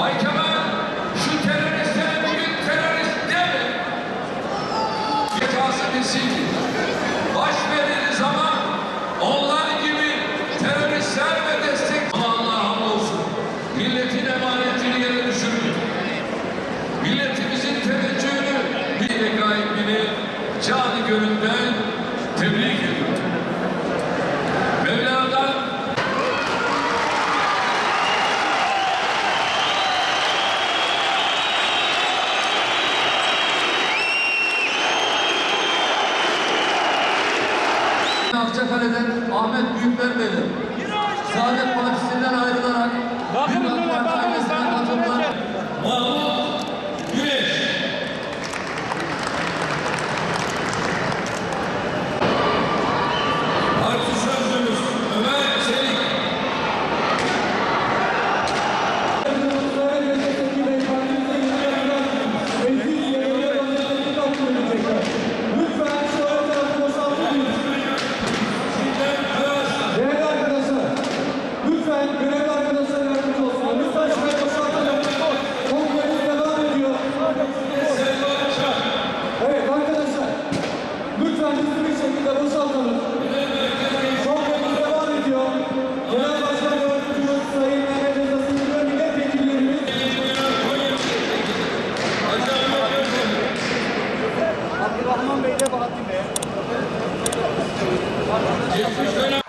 Bay Kemal şu teröristlere bugün terörist deme. Cezası bilsin ki baş veririz ama onlar gibi teröristler ve destek Allah'a hamdolsun. Milletin emanetini yere düşürmüyor. Milletimizin teveccühünü bir gayibini canı gönülden tebrik ediyorum. Mevla'dan Akçakale'den Ahmet Büyükler Bey'le Saadet Partisi'nden ayrılarak Büyük Parti ailesine katıldılar. Mahmut Güneş. Parti sözcümüz Ömer Çelik. Görevli arkadaşlar yardımcı olsun. Lütfen şuraya boşaltalım. Kongremiz devam ediyor. Evet arkadaşlar. Lütfen hızlı bir şekilde boşaltalım. Kongremiz devam ediyor. Genel Başkan Yardımcımız Sayın Mehmet Özası'nın ve milletvekillerimiz. Abdurrahman Bey ile Bahattin Bey. Geçmiş dönem